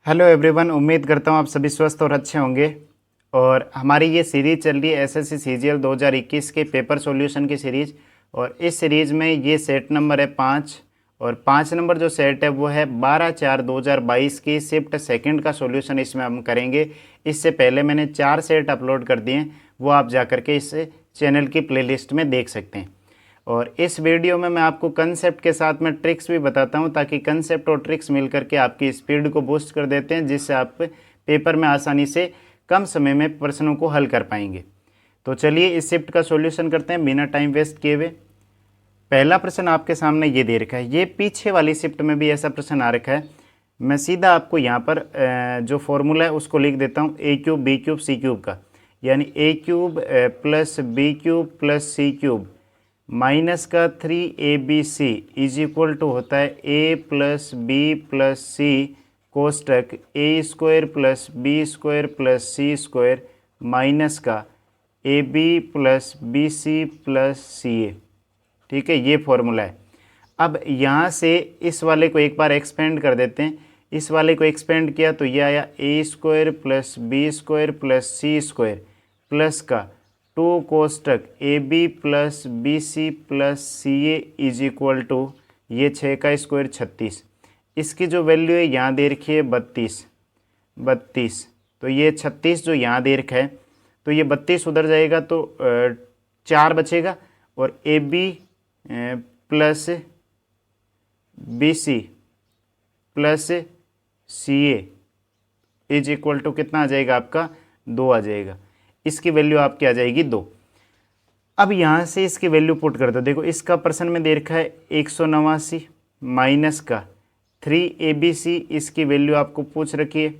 Hello everyone, उम्मीद करता हूँ आप सभी स्वस्थ और अच्छे होंगे। और हमारी ये सीरीज़ चल रही है एसएससी सीजीएल 2021 के पेपर सॉल्यूशन की सीरीज़। और इस सीरीज़ में ये सेट नंबर है 5 और 5 नंबर जो सेट है वो है 12/4/2022 की शिफ्ट सेकंड का सॉल्यूशन इसमें हम करेंगे। इससे पहले मैंने 4 सेट अपलोड कर दिए हैं, वो आप जा कर के इस चैनल की प्लेलिस्ट में देख सकते हैं। और इस वीडियो में मैं आपको कंसेप्ट के साथ में ट्रिक्स भी बताता हूं, ताकि कंसेप्ट और ट्रिक्स मिल करके आपकी स्पीड को बूस्ट कर देते हैं, जिससे आप पेपर में आसानी से कम समय में प्रश्नों को हल कर पाएंगे। तो चलिए इस शिफ्ट का सॉल्यूशन करते हैं बिना टाइम वेस्ट किए हुए। पहला प्रश्न आपके सामने ये दे रखा है, ये पीछे वाली शिफ्ट में भी ऐसा प्रश्न आ रखा है। मैं सीधा आपको यहाँ पर जो फॉर्मूला है उसको लिख देता हूँ, a cube b cube c cube का, यानी a cube plus b cube plus c cube minus का 3abc इज इक्वल टू होता है a plus B plus C कोष्टक a square plus B square plus C square minus का ab plus B C plus C A. ठीक है, ये formula है। अब यहाँ से इस वाले को एक बार एक्सपेंड कर देते हैं। इस वाले को एक्सपेंड किया तो ये आया a square plus B square plus C square plus का 2 कोष्टक A B plus B C plus C A is equal to ये 6 का स्क्वायर 36। इसकी जो वैल्यू है यहाँ दे रखी है 32। तो ये 36 जो यहाँ दे रखा है, तो ये 32 उधर जाएगा तो 4 बचेगा। और A B plus B C plus C A is equal to कितना आ जाएगा आपका 2 आ जाएगा। इसकी वैल्यू आपकी आ जाएगी 2। अब यहाँ से इसकी वैल्यू पुट कर दो। देखो इसका पर्सन में दे रखा है 189 माइनस का 3abc, इसकी वैल्यू आपको पूछ रखी है।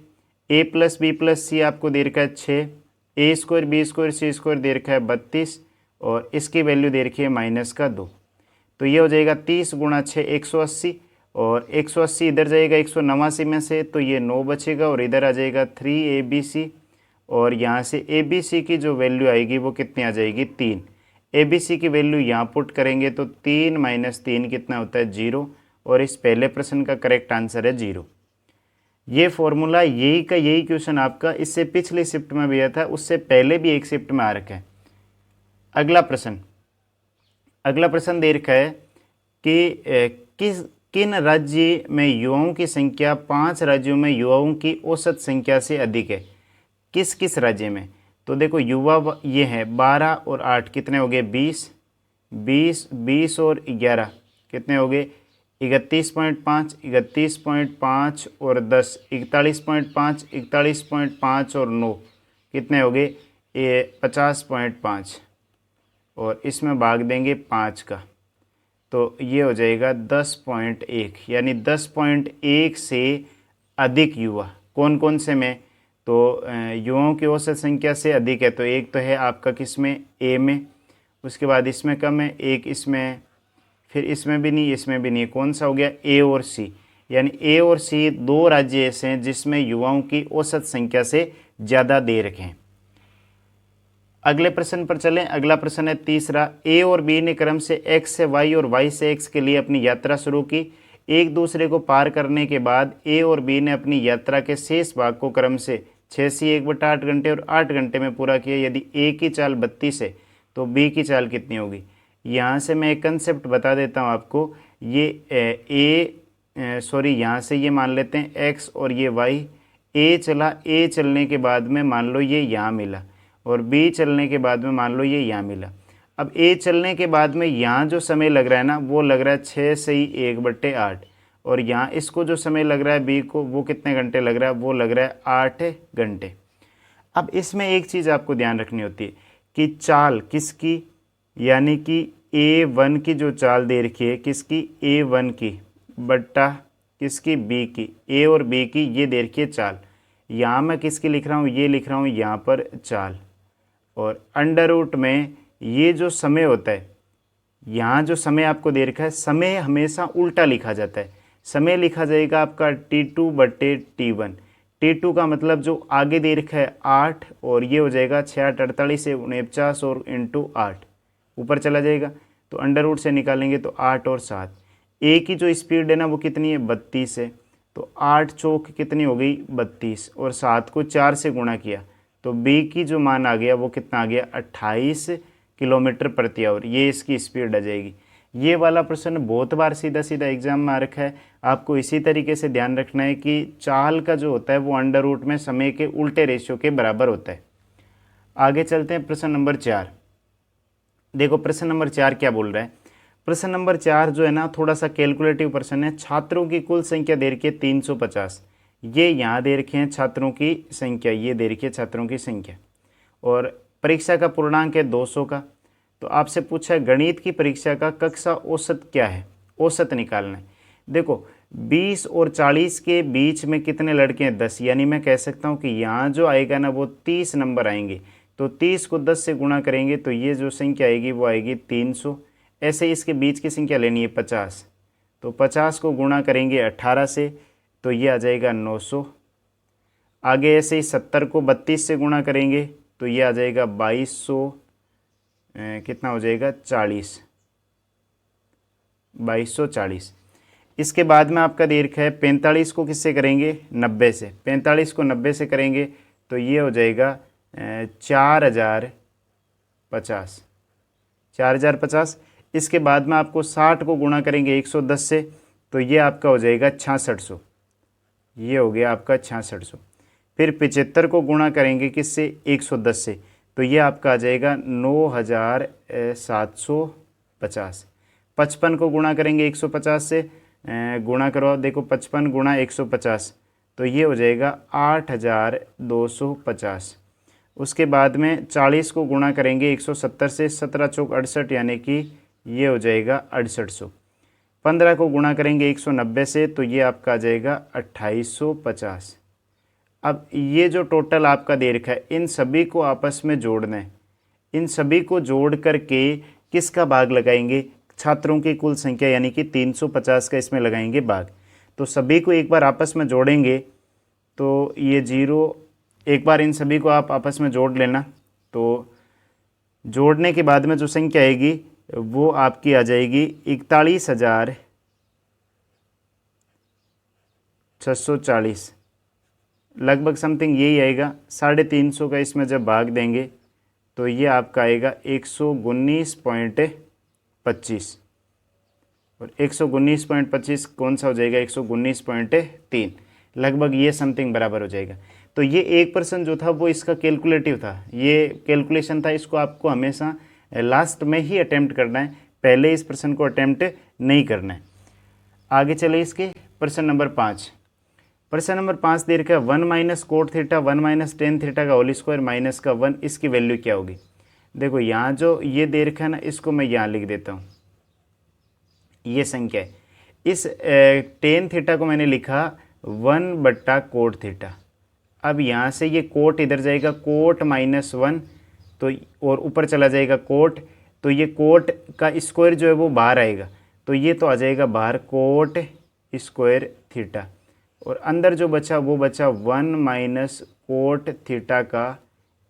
a plus B plus C आपको दे रखा है 6, a square B square C square दे रखा है 32 और इसकी वैल्यू दे रखी है माइनस का 2। तो ये हो जाएगा 30 गुणा 6 180 और 180 इधर जाएगा 189 में से, तो ये 9 बचेगा और इधर आ जाएगा 3abc और यहाँ से ABC की जो वैल्यू आएगी वो कितनी आ जाएगी 3। ABC की वैल्यू यहाँ पुट करेंगे तो 3 माइनस 3 कितना होता है 0 और इस पहले प्रश्न का करेक्ट आंसर है 0। ये फॉर्मूला यही का यही क्वेश्चन आपका इससे पिछली शिफ्ट में भी आया था, उससे पहले भी एक शिफ्ट में आ रखा है। अगला प्रश्न दे रखा है कि किन राज्य में युवाओं की संख्या 5 राज्यों में युवाओं की औसत संख्या से अधिक है। किस किस राज्य में? तो देखो युवा ये है 12 और 8 कितने हो गए 20 और 11 कितने हो गए 31.5 और 10 41.5 और 9 कितने हो गए 50.5 और इसमें भाग देंगे 5 का, तो ये हो जाएगा 10.1, यानी 10.1 से अधिक युवा कौन कौन से में? तो युवाओं की औसत संख्या से अधिक है तो एक तो है आपका किस में ए में, उसके बाद इसमें कम है, एक इसमें, फिर इसमें भी नहीं, इसमें भी नहीं, कौन सा हो गया ए और सी। यानी ए और सी 2 राज्य ऐसे हैं जिसमें युवाओं की औसत संख्या से ज़्यादा दे रखे हैं। अगले प्रश्न पर चलें। अगला प्रश्न है तीसरा, ए और बी ने क्रम से एक्स से वाई और वाई से एक्स के लिए अपनी यात्रा शुरू की। एक दूसरे को पार करने के बाद ए और बी ने अपनी यात्रा के शेष भाग को क्रम से 6 से 1/8 घंटे और 8 घंटे में पूरा किया। यदि ए की चाल 32 है तो बी की चाल कितनी होगी? यहाँ से मैं एक कंसेप्ट बता देता हूँ आपको। ये यहाँ से ये मान लेते हैं एक्स और ये वाई। ए चला, ए चलने के बाद में मान लो ये यहाँ मिला और बी चलने के बाद में मान लो ये यहाँ मिला। अब ए चलने के बाद में यहाँ जो समय लग रहा है ना, वो लग रहा है 6 से 1/8 और यहाँ इसको जो समय लग रहा है बी को, वो कितने घंटे लग रहा है? वो लग रहा है 8 घंटे। अब इसमें एक चीज़ आपको ध्यान रखनी होती है कि चाल किसकी, यानी कि A1 की जो चाल दे रखी है किसकी, A1 की बट्टा किसकी, B की, A और B की ये दे रखी है चाल। यहाँ मैं किसकी लिख रहा हूँ, ये लिख रहा हूँ यहाँ पर चाल। और अंडर रूट में ये जो समय होता है, यहाँ जो समय आपको दे रखा है, समय हमेशा उल्टा लिखा जाता है। समय लिखा जाएगा आपका T2/T1। T2 का मतलब जो आगे दे रखा है 8 और ये हो जाएगा 6 8 48 से 49 और इंटू 8 ऊपर चला जाएगा, तो अंडर रूट से निकालेंगे तो 8 और 7। ए की जो स्पीड है ना वो कितनी है 32 है, तो 8 चौक कितनी हो गई 32, और 7 को 4 से गुणा किया तो बी की जो मान आ गया वो कितना आ गया 28 किलोमीटर प्रति आवर। ये इसकी स्पीड आ जाएगी। ये वाला प्रश्न बहुत बार सीधा सीधा एग्जाम में आ रखा है। आपको इसी तरीके से ध्यान रखना है कि चाल का जो होता है वो अंडर रूट में समय के उल्टे रेशियो के बराबर होता है। आगे चलते हैं प्रश्न नंबर 4। देखो प्रश्न नंबर 4 क्या बोल रहा है। प्रश्न नंबर 4 जो है ना थोड़ा सा कैलकुलेटिव प्रश्न है। छात्रों की कुल संख्या दे रखी है 350। ये यहाँ दे रखे हैं छात्रों की संख्या, ये दे रखी है छात्रों की संख्या, और परीक्षा का पूर्णांक है 200 का। तो आपसे पूछा है गणित की परीक्षा का कक्षा औसत क्या है, औसत निकालना है। देखो 20 और 40 के बीच में कितने लड़के हैं 10, यानी मैं कह सकता हूँ कि यहाँ जो आएगा ना वो 30 नंबर आएंगे। तो 30 को 10 से गुणा करेंगे तो ये जो संख्या आएगी वो आएगी 300। ऐसे इसके बीच की संख्या लेनी है 50, तो 50 को गुणा करेंगे 18 से तो ये आ जाएगा 900। आगे ऐसे ही 70 को 32 से गुणा करेंगे तो ये आ जाएगा 2200, कितना हो जाएगा 40, 2240। इसके बाद में आपका दे रखा है 45 को किससे करेंगे 90 से, 45 को 90 से करेंगे तो ये हो जाएगा 4050, 4050। इसके बाद में आपको 60 को गुणा करेंगे 110 से तो ये आपका हो जाएगा 6600, ये हो गया आपका 6600। फिर 75 को गुणा करेंगे किससे 110 से तो ये आपका आ जाएगा 9750। 55 को गुणा करेंगे 150 से, गुणा करो देखो 55 गुणा 150 तो ये हो जाएगा 8250। उसके बाद में 40 को गुणा करेंगे 170 से, 17 चौक 68 यानी कि ये हो जाएगा 6800। 15 को गुणा करेंगे 190 से तो ये आपका आ जाएगा 2850। अब ये जो टोटल आपका दे रखा है इन सभी को आपस में जोड़ना है। इन सभी को जोड़ करके किसका भाग लगाएंगे, छात्रों की कुल संख्या यानी कि 350 का इसमें लगाएंगे भाग। तो सभी को एक बार आपस में जोड़ेंगे तो ये 0, एक बार इन सभी को आप आपस में जोड़ लेना। तो जोड़ने के बाद में जो संख्या आएगी वो आपकी आ जाएगी 41,640, लगभग समथिंग यही आएगा। 350 का इसमें जब भाग देंगे तो ये आपका आएगा 119.25, और 119.25 कौन सा हो जाएगा 119.3, लगभग ये समथिंग बराबर हो जाएगा। तो ये एक पर्सन जो था वो इसका कैलकुलेटिव था, ये कैलकुलेशन था। इसको आपको हमेशा लास्ट में ही अटेम्प्ट करना है, पहले इस प्रश्न को अटेम्प्ट नहीं करना है। आगे चले इसके प्रश्न नंबर 5। प्रश्न नंबर 5 दे रखा है 1 minus cot theta 1 minus tan theta का होल स्क्वायर माइनस का 1, इसकी वैल्यू क्या होगी। देखो यहाँ जो ये दे रखा है ना इसको मैं यहाँ लिख देता हूँ, ये संख्या है। इस टेन थीटा को मैंने लिखा 1/कोट थीटा। अब यहाँ से ये कोट इधर जाएगा, कोट -1 तो, और ऊपर चला जाएगा कोट, तो ये कोट का स्क्वायर जो है वो बाहर आएगा तो ये तो आ जाएगा बाहर कोट स्क्वायर थीटा, और अंदर जो बचा वो बचा 1 माइनस कोट थीटा का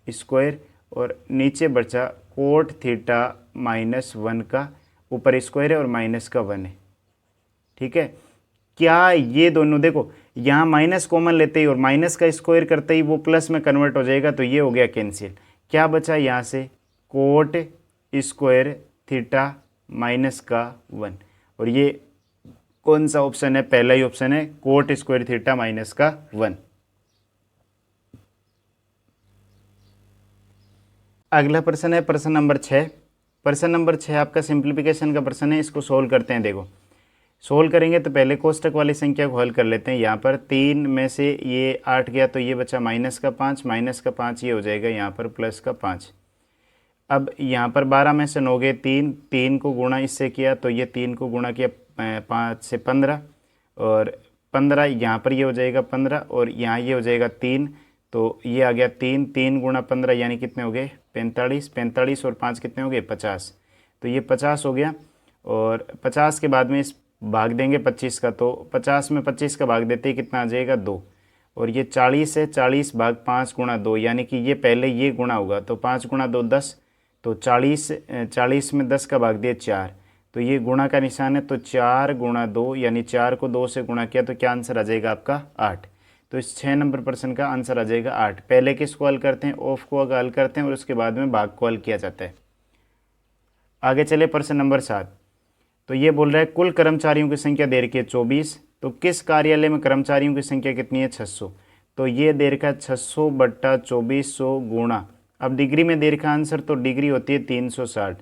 स्क्वायर, और नीचे बचा कोट थीटा -1 का, ऊपर स्क्वायर है और माइनस का 1 है। ठीक है, क्या ये दोनों देखो यहाँ माइनस कॉमन लेते ही और माइनस का स्क्वायर करते ही वो प्लस में कन्वर्ट हो जाएगा, तो ये हो गया कैंसिल। क्या बचा यहाँ से कोट स्क्वायर थीटा माइनस का 1, और ये कौन सा ऑप्शन है, पहला ही ऑप्शन है कोट स्क्वायर थीटा माइनस का 1। अगला प्रश्न है प्रश्न नंबर 6। प्रश्न नंबर 6 आपका सिंप्लीफिकेशन का प्रश्न है, इसको सोल्व करते हैं। देखो सोल्व करेंगे तो पहले कोष्टक वाली संख्या को हल कर लेते हैं। यहाँ पर 3 में से ये 8 गया तो ये बचा -5, -5 ये हो जाएगा यहाँ पर +5। अब यहाँ पर 12 में से 9 गए 3, 3 को गुणा इससे किया तो ये 3 को गुणा किया 5 से 15, और 15 यहाँ पर ये हो जाएगा 15, और यहाँ ये हो जाएगा 3, तो ये आ गया 3, 3 गुणा 15 यानी कितने हो गए 45, 45 और 5 कितने हो गए 50, तो ये 50 हो गया। और 50 के बाद में इस भाग देंगे 25 का, तो 50 में 25 का भाग देते ही कितना आ जाएगा 2, और ये 40 है, 40 भाग 5 गुणा 2 यानी कि ये पहले ये गुणा होगा, तो 5 गुणा 2 10, तो 40 में 10 का भाग दिया 4, तो तो ये गुणा का निशान है, तो 4 गुणा 2 यानी 4 को 2 से गुणा किया तो क्या आंसर आ जाएगा आपका 8। तो इस 6 नंबर प्रश्न का आंसर आ जाएगा 8। पहले किसको हल करते हैं, ऑफ को हल करते हैं और उसके बाद में भाग को हल किया जाता है। आगे चले प्रश्न नंबर 7। तो ये बोल रहा है कुल कर्मचारियों की संख्या दे रखी है 24, तो किस कार्यालय में कर्मचारियों की संख्या कितनी है 600। तो ये दे रखा है 600 बट्टा 2400 गुणा, अब डिग्री में दे रखा आंसर तो डिग्री होती है 360,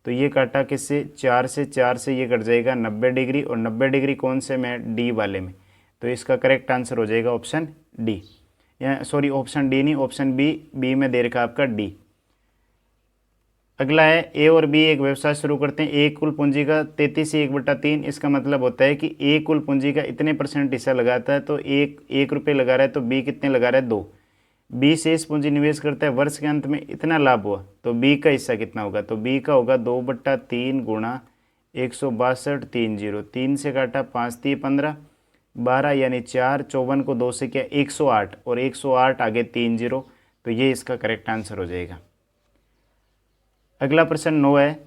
तो ये काटा किससे 4 से, 4 से ये कट जाएगा 90 डिग्री, और 90 डिग्री कौन से में, डी वाले में। तो इसका करेक्ट आंसर हो जाएगा ऑप्शन डी, या सॉरी ऑप्शन डी नहीं, ऑप्शन बी, बी में दे रखा आपका डी। अगला है ए और बी एक व्यवसाय शुरू करते हैं। ए कुल पूंजी का 33/1/3, इसका मतलब होता है कि ए कुल पूंजी का इतने % हिस्सा लगाता है, तो एक रुपये लगा रहा है, तो बी कितने लगा रहा है 2। बी शेष पूंजी निवेश करता है, वर्ष के अंत में इतना लाभ हुआ, तो बी का हिस्सा कितना होगा, तो बी का होगा 2/3 गुणा 162,30, 3 से काटा 5 3 15, 12 यानी 4, 54 को 2 से किया 108, और 108 आगे 30, तो ये इसका करेक्ट आंसर हो जाएगा। अगला प्रश्न 9 है,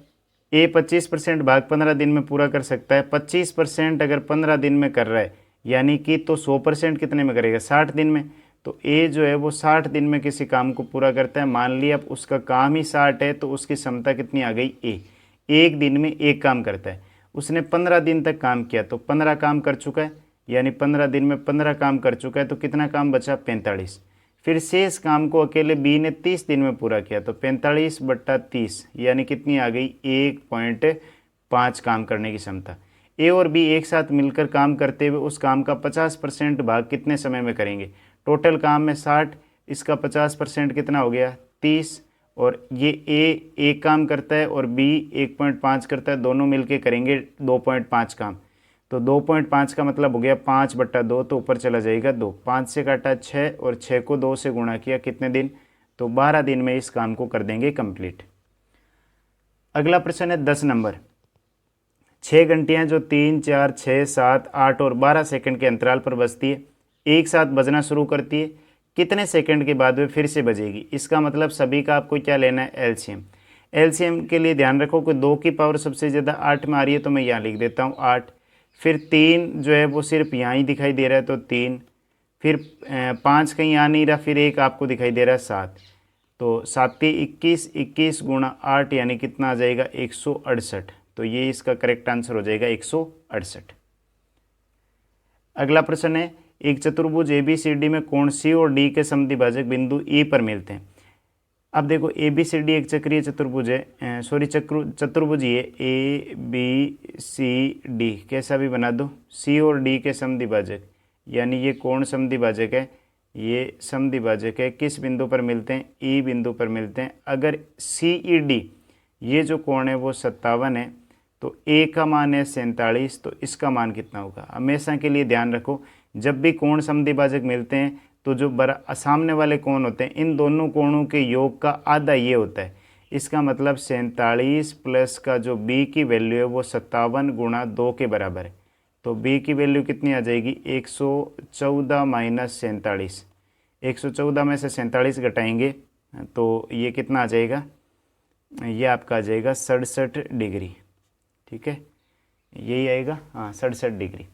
ए 25% भाग 15 दिन में पूरा कर सकता है। 25% अगर 15 दिन में कर रहा है, यानी कि तो 100% कितने में करेगा, 60 दिन में। तो ए जो है वो 60 दिन में किसी काम को पूरा करता है। मान लिया अब उसका काम ही 60 है, तो उसकी क्षमता कितनी आ गई, ए। एक दिन में एक काम करता है, उसने 15 दिन तक काम किया, तो 15 काम कर चुका है, यानी 15 दिन में 15 काम कर चुका है, तो कितना काम बचा, 45। फिर शेष काम को अकेले बी ने 30 दिन में पूरा किया, तो 45/30 यानी कितनी आ गई, 1.5 काम करने की क्षमता। ए और बी एक साथ मिलकर काम करते हुए उस काम का 50% भाग कितने समय में करेंगे। टोटल काम में 60, इसका 50% कितना हो गया, 30, और ये ए एक काम करता है और बी 1.5 करता है, दोनों मिलके करेंगे 2.5 काम। तो 2.5 का मतलब हो गया 5/2, तो ऊपर चला जाएगा 2, 5 से काटा 6, और 6 को 2 से गुणा किया कितने दिन, तो 12 दिन में इस काम को कर देंगे कंप्लीट। अगला प्रश्न है 10 नंबर। 6 घंटियाँ जो 3 4 6 7 8 और 12 सेकंड के अंतराल पर बजती है, एक साथ बजना शुरू करती है, कितने सेकंड के बाद वे फिर से बजेगी। इसका मतलब सभी का आपको क्या लेना है, एलसीएम। एलसीएम के लिए ध्यान रखो कि 2 की पावर सबसे ज़्यादा 8 में आ रही है, तो मैं यहाँ लिख देता हूँ 8। फिर 3 जो है वो सिर्फ यहाँ ही दिखाई दे रहा है, तो 3। फिर 5 कहीं आ नहीं रहा, फिर 1 आपको दिखाई दे रहा है 7। तो 7 21, 21 गुणा 8 यानी कितना आ जाएगा, 168। तो ये इसका करेक्ट आंसर हो जाएगा 168। अगला प्रश्न है, एक चतुर्भुज ABCD में कोण C और D के समद्विभाजक बिंदु E पर मिलते हैं। अब देखो ABCD एक चक्रीय चतुर्भुज है, सॉरी चतुर्भुज ही है, ABCD कैसा भी बना दो, C और D के समद्विभाजक, यानी ये कोण समद्विभाजक है, ये समद्विभाजक है, किस बिंदु पर मिलते हैं, E बिंदु पर मिलते हैं। अगर CED ये जो कोण है वो 57 है, तो A का मान है 47, तो इसका मान कितना होगा। हमेशा के लिए ध्यान रखो, जब भी कोण समद्विभाजक मिलते हैं तो जो सामने वाले कोण होते हैं, इन दोनों कोणों के योग का आधा ये होता है। इसका मतलब 47 प्लस का जो B की वैल्यू है वो 57 गुणा 2 के बराबर है। तो B की वैल्यू कितनी आ जाएगी, 114 माइनस 47। 114 में से 47 घटाएंगे तो ये कितना आ जाएगा, ये आपका आ जाएगा 67 डिग्री। ठीक है, यही आएगा, हाँ 67 डिग्री।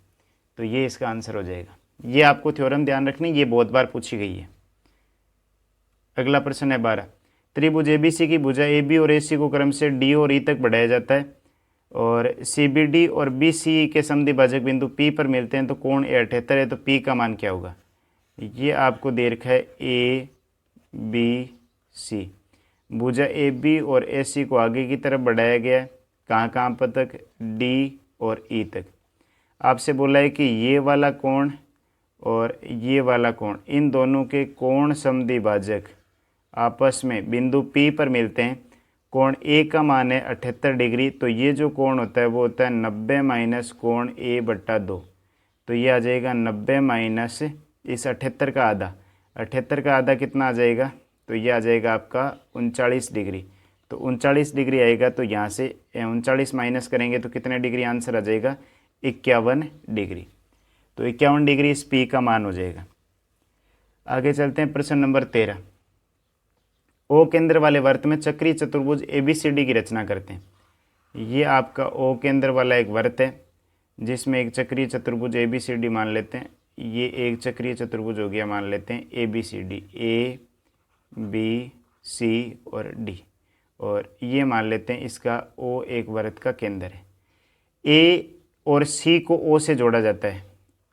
तो ये इसका आंसर हो जाएगा। ये आपको थ्योरम ध्यान रखनी, ये बहुत बार पूछी गई है। अगला प्रश्न है 12। त्रिभुज ABC की भुजा AB और AC को क्रम से D और E तक बढ़ाया जाता है, और CBD और BCE के समद्विभाजक बिंदु P पर मिलते हैं, तो कोण A 78 है, तो P का मान क्या होगा। ये आपको दे रखा है ABC, भुजा AB और AC को आगे की तरफ बढ़ाया गया है, कहाँ कहाँ पर तक, D और E तक। आपसे बोला है कि ये वाला कोण और ये वाला कोण, इन दोनों के कोण समद्विभाजक आपस में बिंदु P पर मिलते हैं। कोण A का मान है 78 डिग्री, तो ये जो कोण होता है वो होता है 90 माइनस कोण A/2। तो ये आ जाएगा 90 माइनस इस 78 का आधा। 78 का आधा कितना आ जाएगा, तो ये आ जाएगा आपका 39 डिग्री। तो 39 डिग्री आएगा, तो यहाँ से 39 माइनस करेंगे तो कितने डिग्री आंसर आ जाएगा, 51 डिग्री। तो 51 डिग्री इस P का मान हो जाएगा। आगे चलते हैं प्रश्न नंबर 13। O केंद्र वाले वृत्त में चक्रीय चतुर्भुज ABCD की रचना करते हैं। ये आपका ओ के अंदर वाला एक वृत्त है जिसमें एक चक्रीय चतुर्भुज ए बी सी डी मान लेते हैं। ये एक चक्रीय चतुर्भुज हो गया, मान लेते हैं A B C D, A B C और डी, और ये मान लेते हैं इसका ओ एक वृत्त का केंद्र है। ए और सी को ओ से जोड़ा जाता है।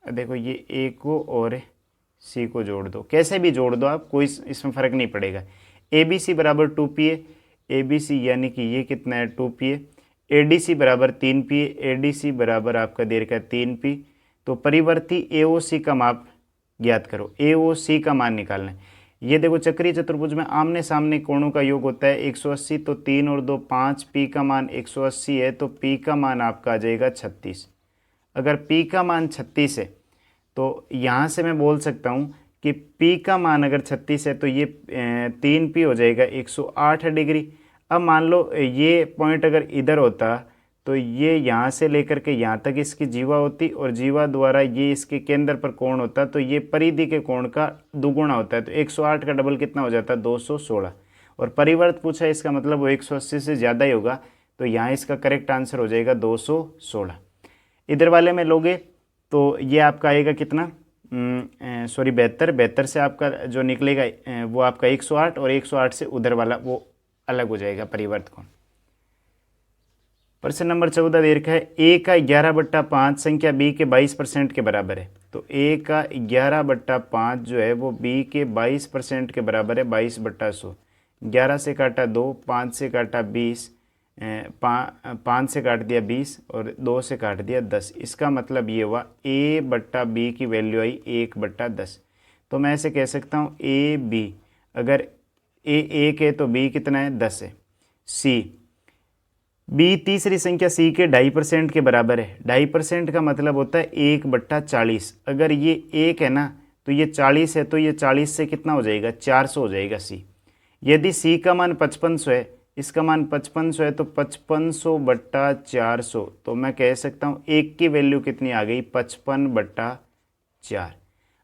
देखो ये ए को और सी को जोड़ दो, कैसे भी जोड़ दो आप, कोई इसमें फ़र्क नहीं पड़ेगा। ए बी सी बराबर 2 PA, ए बी सी यानी कि ये कितना है 2 PA, ए डी सी बराबर 3 PA, ए डी सी बराबर आपका दे रखा है 3 P। तो परिवर्ती ए ओ सी का माप ज्ञात करो, ए ओ सी का मान निकालना है। ये देखो चक्रीय चतुर्भुज में आमने सामने कोणों का योग होता है 180, तो 3 और 2 5, P का मान 180 है, तो P का मान आपका आ जाएगा 36। अगर P का मान 36 है तो यहाँ से मैं बोल सकता हूँ कि P का मान अगर 36 है तो ये 3 P हो जाएगा 108 डिग्री। अब मान लो ये पॉइंट अगर इधर होता तो ये यहाँ से लेकर के यहाँ तक इसकी जीवा होती, और जीवा द्वारा ये इसके केंद्र पर कोण होता, तो ये परिधि के कोण का दुगुना होता है। तो 108 का डबल कितना हो जाता है 216, और परिवर्त पूछा इसका मतलब वो 180 से ज़्यादा ही होगा, तो यहाँ इसका करेक्ट आंसर हो जाएगा 216। इधर वाले में लोगे तो ये आपका आएगा कितना, सॉरी 72 से आपका जो निकलेगा वो आपका 108, और 108 से उधर वाला वो अलग हो जाएगा परिवर्त कोण। प्रश्न नंबर 14 दे रखा है ए का 11/5 संख्या बी के 22% के बराबर है। तो ए का 11/5 जो है वो बी के 22% के बराबर है, 22/100। 11 से काटा 2, 5 से काटा 20, 5 से काट दिया 20, और 2 से काट दिया 10। इसका मतलब ये हुआ ए बट्टा बी की वैल्यू आई 1/10। तो मैं ऐसे कह सकता हूँ ए बी, अगर ए 1 है तो बी कितना है 10 है। सी, बी तीसरी संख्या सी के 2.5% के बराबर है। 2.5% का मतलब होता है 1/40। अगर ये 1 है ना तो ये 40 है, तो ये 40 से कितना हो जाएगा 400 हो जाएगा सी। यदि सी का मान 5500 है, इसका मान 5500 है, तो 5500/400, तो मैं कह सकता हूँ 1 की वैल्यू कितनी आ गई 55/4।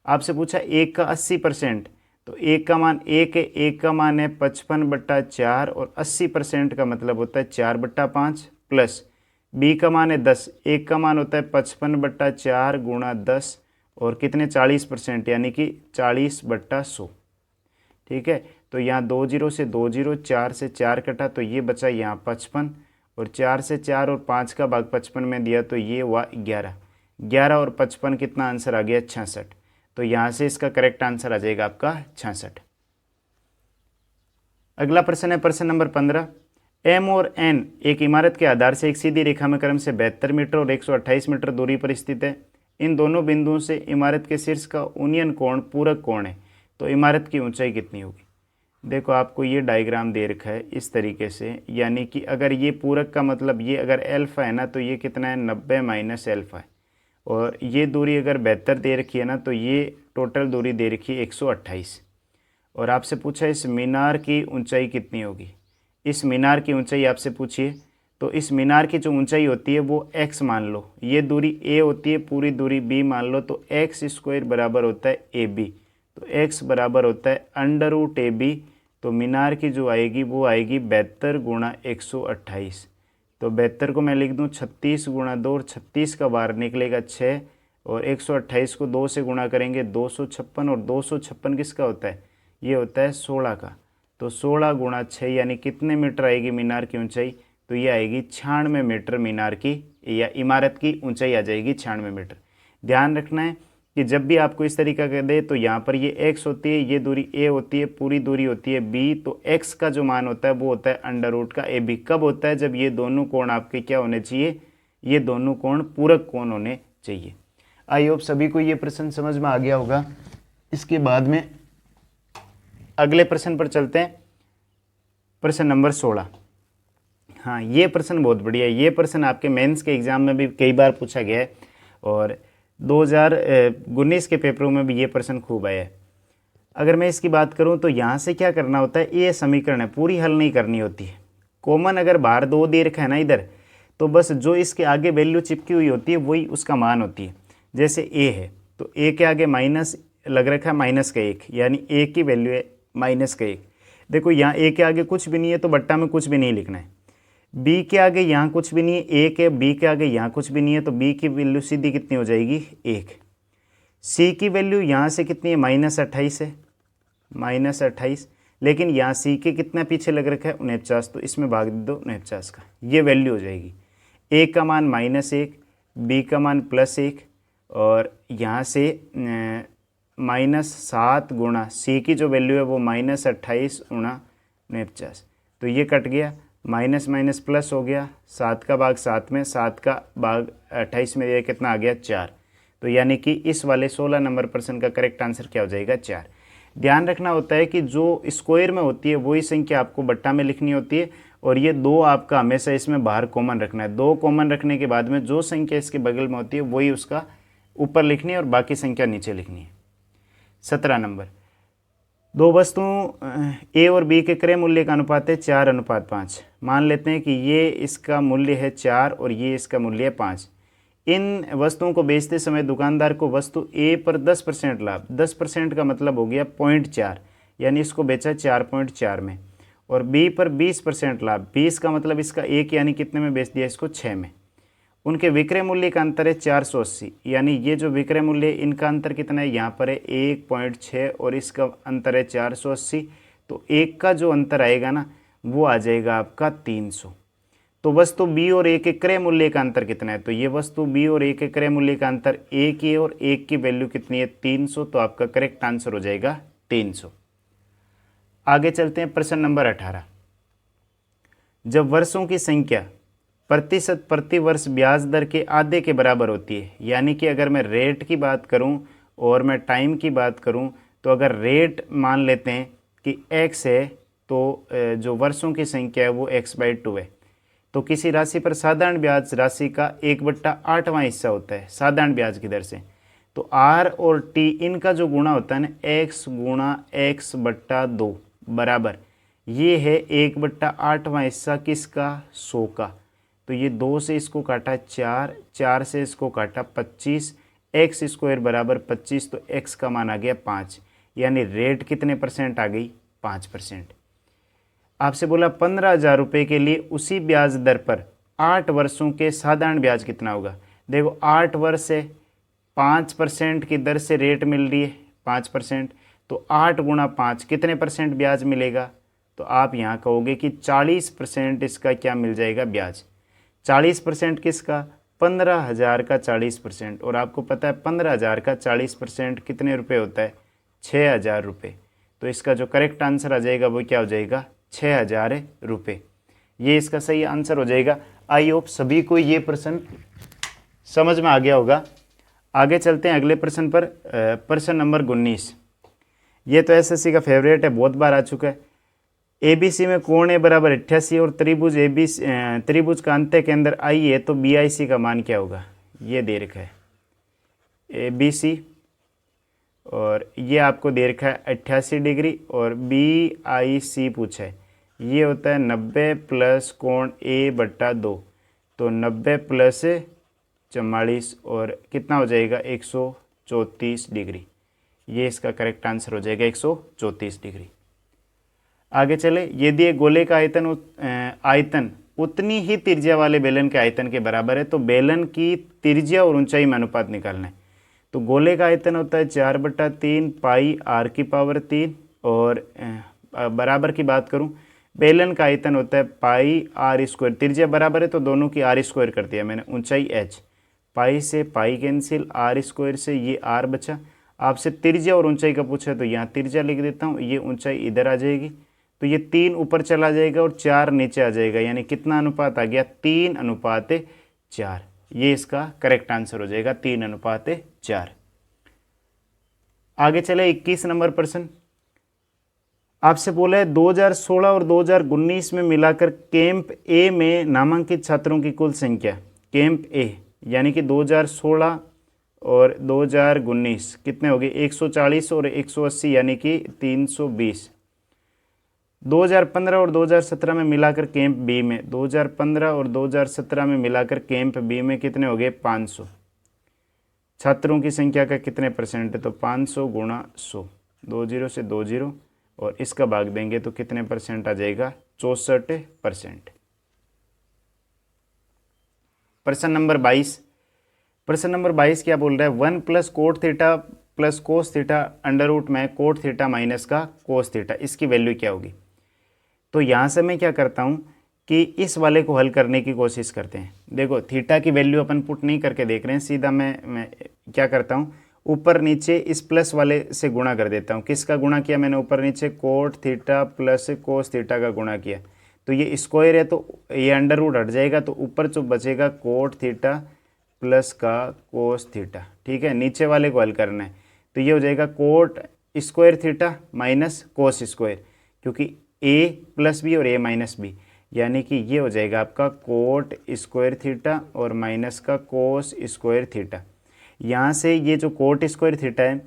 आपसे पूछा 1 का 80%, तो 1 का मान 1 है, 1 का मान है 55/4, और 80% का मतलब होता है 4/5, प्लस बी का मान है 10, 1 का मान होता है 55/4 गुणा 10, और कितने 40%, यानी कि 40/100। ठीक है, तो यहाँ 2 0 से 2 0, 4 से 4 कटा, तो ये बचा यहाँ 55, और 4 से 4 और 5 का भाग 55 में दिया, तो ये हुआ 11। 11 और 55 कितना आंसर आ गया 66। तो यहाँ से इसका करेक्ट आंसर आ जाएगा आपका 66। अगला प्रश्न है प्रश्न नंबर 15। एम और एन एक इमारत के आधार से एक सीधी रेखा में क्रम से 72 मीटर और 128 मीटर दूरी पर स्थित है। इन दोनों बिंदुओं से इमारत के शीर्ष का उन्नयन कोण पूरक कोण है, तो इमारत की ऊंचाई कितनी होगी। देखो आपको ये डायग्राम दे रखा है इस तरीके से, यानी कि अगर ये पूरक का मतलब ये अगर एल्फा है ना, तो ये कितना है 90 माइनस एल्फा है, और ये दूरी अगर 72 दे रखी है ना, तो ये टोटल दूरी दे रखी है 128। और आपसे पूछा इस मीनार की ऊंचाई कितनी होगी। इस मीनार की ऊंचाई आपसे पूछिए, तो इस मीनार की जो ऊंचाई होती है वो x मान लो, ये दूरी a होती है, पूरी दूरी b मान लो, तो x² बराबर होता है AB, तो x बराबर होता है √AB। तो मीनार की जो आएगी वो आएगी 72 गुणा 128। तो 72 को मैं लिख दूँ 36 गुणा 2, और 36 का बाहर निकलेगा 6, और 128 को 2 से गुणा करेंगे 256, और 256 किसका होता है, ये होता है 16 का। तो 16 गुणा 6 यानी कितने मीटर आएगी मीनार की ऊंचाई, तो ये आएगी 96 मीटर मीनार की या इमारत की ऊंचाई आ जाएगी 96 मीटर। ध्यान रखना है कि जब भी आपको इस तरीका का दे तो यहाँ पर ये x होती है, ये दूरी a होती है, पूरी दूरी होती है b, तो x का जो मान होता है वो होता है अंडर रूट का ab। कब होता है, जब ये दोनों कोण आपके क्या होने चाहिए, ये दोनों कोण पूरक कोण होने चाहिए। आई होप सभी को ये प्रश्न समझ में आ गया होगा। इसके बाद में अगले प्रश्न पर चलते हैं, प्रश्न नंबर 16। हाँ, ये प्रश्न बहुत बढ़िया है। ये प्रश्न आपके मेंस के एग्जाम में भी कई बार पूछा गया है, और 2019 के पेपरों में भी ये प्रश्न खूब आया है। अगर मैं इसकी बात करूं तो यहाँ से क्या करना होता है, ये समीकरण है, पूरी हल नहीं करनी होती है। कॉमन अगर बाहर 2 दे रखा है ना इधर, तो बस जो इसके आगे वैल्यू चिपकी हुई होती है वही उसका मान होती है। जैसे a है तो a के आगे माइनस लग रखा है -1, यानी a की वैल्यू है -1। देखो यहाँ a के आगे कुछ भी नहीं है तो बट्टा में कुछ भी नहीं लिखना है। बी के आगे यहाँ कुछ भी नहीं है, एक है, बी के आगे यहाँ कुछ भी नहीं है, तो बी की वैल्यू सीधी कितनी हो जाएगी, 1। सी की वैल्यू यहाँ से कितनी है, -28 है, -28, लेकिन यहाँ सी के कितना पीछे लग रखा है, 49, तो इसमें भाग दे दो 49 का, ये वैल्यू हो जाएगी। ए का मान -1, बी का मान +1, और यहाँ से -7 गुणा सी की जो वैल्यू है वो -28 गुणा 49, तो ये कट गया, माइनस माइनस प्लस हो गया, 7 का भाग 7 में, 7 का भाग 28 में, ये कितना आ गया, 4। तो यानी कि इस वाले 16 नंबर प्रश्न का करेक्ट आंसर क्या हो जाएगा, 4। ध्यान रखना होता है कि जो स्क्वायर में होती है वही संख्या आपको बट्टा में लिखनी होती है, और ये 2 आपका हमेशा इसमें बाहर कॉमन रखना है। 2 कॉमन रखने के बाद में जो संख्या इसके बगल में होती है वही उसका ऊपर लिखनी है और बाकी संख्या नीचे लिखनी है। 17 नंबर, 2 वस्तुओं ए और बी के क्रय मूल्य का अनुपात है 4:5। मान लेते हैं कि ये इसका मूल्य है 4 और ये इसका मूल्य है 5। इन वस्तुओं को बेचते समय दुकानदार को वस्तु ए पर 10% लाभ, 10% का मतलब हो गया 0.4, यानी इसको बेचा 4.4 में, और बी पर 20% लाभ, 20 का मतलब इसका 1 यानी कितने में बेच दिया, इसको 6 में। उनके विक्रय मूल्य का अंतर है 480, यानी ये जो विक्रय मूल्य है इनका अंतर कितना है, यहाँ पर है 1.6 और इसका अंतर है 480, तो एक का जो अंतर आएगा ना वो आ जाएगा आपका 300। तो वस्तु बी और ए के क्रय मूल्य का अंतर कितना है, तो ये वस्तु बी और ए के क्रय मूल्य का अंतर 1 है और 1 की वैल्यू कितनी है, 300, तो आपका करेक्ट आंसर हो जाएगा 300। आगे चलते हैं प्रश्न नंबर 18। जब वर्षों की संख्या प्रतिशत प्रति वर्ष ब्याज दर के आधे के बराबर होती है, यानी कि अगर मैं रेट की बात करूं और मैं टाइम की बात करूं, तो अगर रेट मान लेते हैं कि x है, तो जो वर्षों की संख्या है वो x/2 है, तो किसी राशि पर साधारण ब्याज राशि का 1/8वां हिस्सा होता है साधारण ब्याज की दर से, तो r और t इनका जो गुणा होता है ना, x गुणा x/2 बराबर, ये है 1/8वां हिस्सा किसका, 100 का। तो ये 2 से इसको काटा 4, 4 से इसको काटा 25, x² बराबर 25, तो x का मान आ गया 5, यानी रेट कितने % आ गई, 5%। आपसे बोला 15,000 रुपये के लिए उसी ब्याज दर पर 8 वर्षों के साधारण ब्याज कितना होगा। देखो 8 वर्ष है, 5% की दर से रेट मिल रही है 5%, तो 8 गुणा 5 कितने % ब्याज मिलेगा, तो आप यहाँ कहोगे कि 40% इसका क्या मिल जाएगा, ब्याज। 40% किसका, 15,000 का 40%, और आपको पता है 15,000 का 40% कितने रुपए होता है, 6,000 रुपये। तो इसका जो करेक्ट आंसर आ जाएगा वो क्या हो जाएगा, 6,000 रुपये। ये इसका सही आंसर हो जाएगा। आई होप सभी को ये प्रश्न समझ में आ गया होगा। आगे चलते हैं अगले प्रश्न पर, प्रश्न नंबर 19। ये तो एसएससी का फेवरेट है, बहुत बार आ चुका है। एबीसी में कोण ए बराबर 88 और त्रिभुज त्रिभुज का अंत्य केंद्र आई है, तो बीआईसी का मान क्या होगा। ये दे रखा है एबीसी और ये आपको दे रखा है 88 डिग्री, और बीआईसी पूछा है, ये होता है 90 प्लस कोण a/2, तो 90 प्लस 44 और कितना हो जाएगा 134 डिग्री। ये इसका करेक्ट आंसर हो जाएगा 134 डिग्री। आगे चले, यदि एक गोले का आयतन उतनी ही त्रिज्या वाले बेलन के आयतन के बराबर है, तो बेलन की त्रिज्या और ऊंचाई में अनुपात निकालना है। तो गोले का आयतन होता है 4/3 पाई r⁻3, और बराबर की बात करूं, बेलन का आयतन होता है पाई r²। त्रिज्या बराबर है तो दोनों की r² कर दिया मैंने, ऊंचाई h, पाई से पाई कैंसिल, r² से ये r बचा। आपसे त्रिज्या और ऊंचाई का पूछा तो यहाँ त्रिज्या लिख देता हूँ, ये ऊंचाई इधर आ जाएगी, तो ये 3 ऊपर चला जाएगा और 4 नीचे आ जाएगा, यानी कितना अनुपात आ गया, 3:4। ये इसका करेक्ट आंसर हो जाएगा 3:4। आगे चले 21 नंबर प्रश्न। आपसे बोला है 2016 और 2019 में मिलाकर कैंप ए में नामांकित छात्रों की कुल संख्या, कैंप ए यानी कि 2016 और 2019 कितने हो गए, 140 और 180 यानी कि 320। 2015 और 2017 में मिलाकर कैंप बी में, 2015 और 2017 में मिलाकर कैंप बी में कितने हो गए, 500। छात्रों की संख्या का कितने % है, तो 500 गुणा 100, 20 से 20 और इसका भाग देंगे तो कितने % आ जाएगा, 64%। प्रश्न नंबर 22, प्रश्न नंबर 22 क्या बोल रहा है, 1 plus cot theta plus cos theta under root में कोट थीटा माइनस का कोस थीटा, इसकी वैल्यू क्या होगी। तो यहाँ से मैं क्या करता हूँ कि इस वाले को हल करने की कोशिश करते हैं। देखो थीटा की वैल्यू अपन पुट नहीं करके देख रहे हैं, सीधा मैं क्या करता हूँ, ऊपर नीचे इस प्लस वाले से गुणा कर देता हूँ। किसका गुणा किया मैंने, ऊपर नीचे coat theta plus cos theta का गुणा किया, तो ये स्क्वायर है तो ये अंडर रूट हट जाएगा, तो ऊपर जो बचेगा कोट थीटा प्लस का कोस थीटा। ठीक है, नीचे वाले को हल करना है, तो ये हो जाएगा coat square theta minus cos square, क्योंकि ए प्लस बी और ए माइनस बी, यानी कि ये हो जाएगा आपका कोट स्क्वायर थीटा और माइनस का कोस स्क्वायर थीटा। यहाँ से ये जो कोट स्क्वायर थीटा है,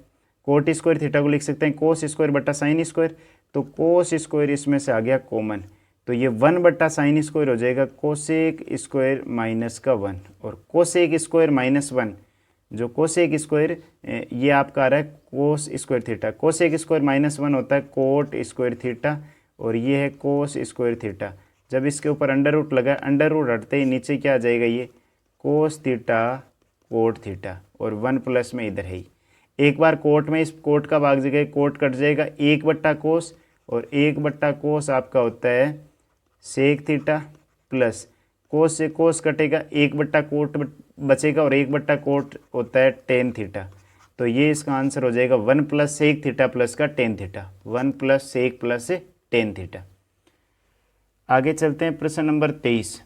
कोट स्क्वायर थीटा को लिख सकते हैं कोस स्क्वायर बटा साइन स्क्वायर, तो कोस स्क्वायर इसमें से आ गया कॉमन, तो ये 1 बटा साइन स्क्वायर हो जाएगा कोसेक स्क्वायर माइनस का 1, और कोसेक स्क्वायर माइनस 1, जो कोसेक स्क्वायर ये आपका आ रहा है cos square theta, cosec square minus 1 होता है कोट स्क्वायर थीटा, और ये है कोस स्क्वायर थीटा। जब इसके ऊपर अंडर रूट लगा, अंडर रूट हटते ही नीचे क्या आ जाएगा, ये कोस थीटा कोट थीटा, और 1 प्लस में इधर है ही, एक बार कोट में इस कोट का भाग जगह कोट कट जाएगा, 1 बट्टा कोस, और 1 बट्टा कोस आपका होता है सेक थीटा, प्लस कोस से कोस कटेगा, 1 बट्टा कोट बचेगा, और 1 बट्टा कोट होता है टेन थीटा, तो ये इसका आंसर हो जाएगा 1 प्लस सेक थीटा प्लस का tan theta, 1 plus sec plus tan theta. आगे चलते हैं, प्रश्न नंबर 23,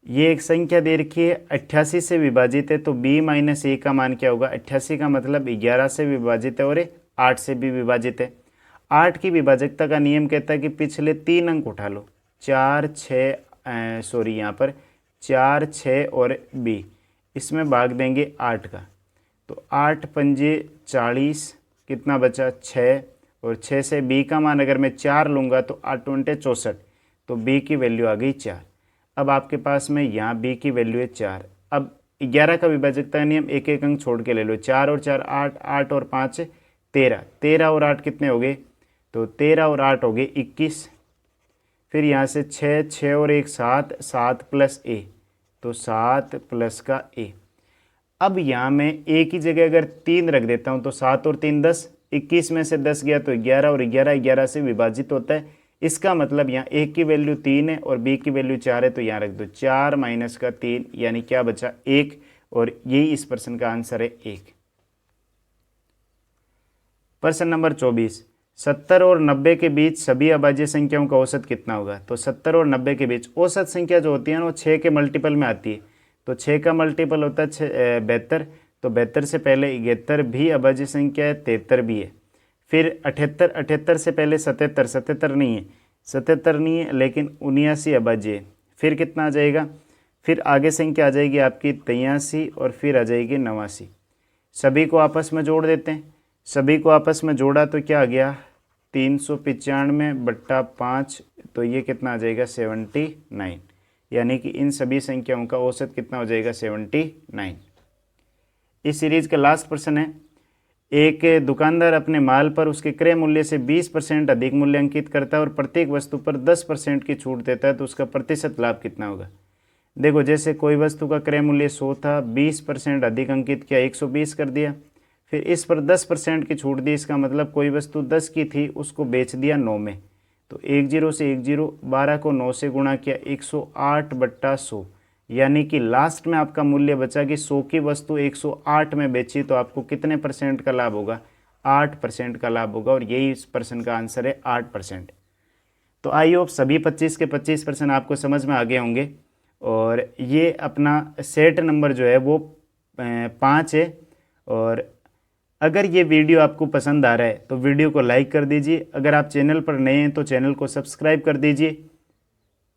ये एक संख्या दे रखी है 88 से विभाजित है, तो b माइनस ए का मान क्या होगा। 88 का मतलब 11 से विभाजित है और 8 से भी विभाजित है। 8 की विभाजकता का नियम कहता है कि पिछले 3 अंक उठा लो, 4 6 सॉरी यहाँ पर 4 6 और b, इसमें भाग देंगे 8 का, तो 8 पंजे 40, कितना बचा 6, और 6 से b का मान अगर मैं 4 लूँगा तो 8 पंटे 64, तो b की वैल्यू आ गई 4। अब आपके पास में यहाँ b की वैल्यू है 4। अब 11 का विभाजकता का नियम, एक एक अंक छोड़ के ले लो, 4 और 4 8, 8 और 5 13, 13 और 8 कितने हो गए, तो 13 और 8 हो गए 21। फिर यहाँ से 6 6 और 1 7, 7 प्लस a, तो 7 प्लस का a। अब यहाँ मैं a की जगह अगर 3 रख देता हूँ, तो 7 और 3 10, 21 में से 10 गया तो 11, और 11 11 से विभाजित होता है। इसका मतलब यहाँ a की वैल्यू 3 है और b की वैल्यू 4 है, तो यहाँ रख दो 4 माइनस का 3, यानी क्या बचा 1, और यही इस प्रश्न का आंसर है 1। प्रश्न नंबर 24, 70 और 90 के बीच सभी अभाज्य संख्याओं का औसत कितना होगा। तो 70 और 90 के बीच औसत संख्या जो होती है ना, वो 6 के मल्टीपल में आती है, तो 6 का मल्टीपल होता है 72, तो 72 से पहले 71 भी अभाज्य संख्या है, 73 भी है। फिर 78, 78 से पहले 77, 77 नहीं है, 77 नहीं है, लेकिन 79 अभाज्य है। फिर कितना आ जाएगा, फिर आगे संख्या आ जाएगी आपकी 83, और फिर आ जाएगी 89। सभी को आपस में जोड़ देते हैं, सभी को आपस में जोड़ा तो क्या आ गया 395 बट्टा 5, तो ये कितना आ जाएगा 79, यानी कि इन सभी संख्याओं का औसत कितना हो जाएगा 79। इस सीरीज का लास्ट प्रश्न है, एक दुकानदार अपने माल पर उसके क्रय मूल्य से 20% अधिक मूल्य अंकित करता है और प्रत्येक वस्तु पर 10% की छूट देता है, तो उसका प्रतिशत लाभ कितना होगा। देखो जैसे कोई वस्तु का क्रय मूल्य 100 था, 20% अधिक अंकित किया 120 कर दिया, फिर इस पर 10% की छूट दी, इसका मतलब कोई वस्तु 10 की थी उसको बेच दिया 9 में, तो 10 से 10, 12 को 9 से गुणा किया 108 बट्टा 100, यानी कि लास्ट में आपका मूल्य बचा कि 100 की वस्तु 108 में बेची, तो आपको कितने % का लाभ होगा, 8% का लाभ होगा, और यही इस प्रश्न का आंसर है 8%। तो आई होप सभी 25 के 25% आपको समझ में आ गए होंगे, और ये अपना सेट नंबर जो है वो 5 है। और अगर ये वीडियो आपको पसंद आ रहा है तो वीडियो को लाइक कर दीजिए, अगर आप चैनल पर नए हैं तो चैनल को सब्सक्राइब कर दीजिए।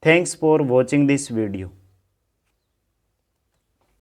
Thanks for watching this video.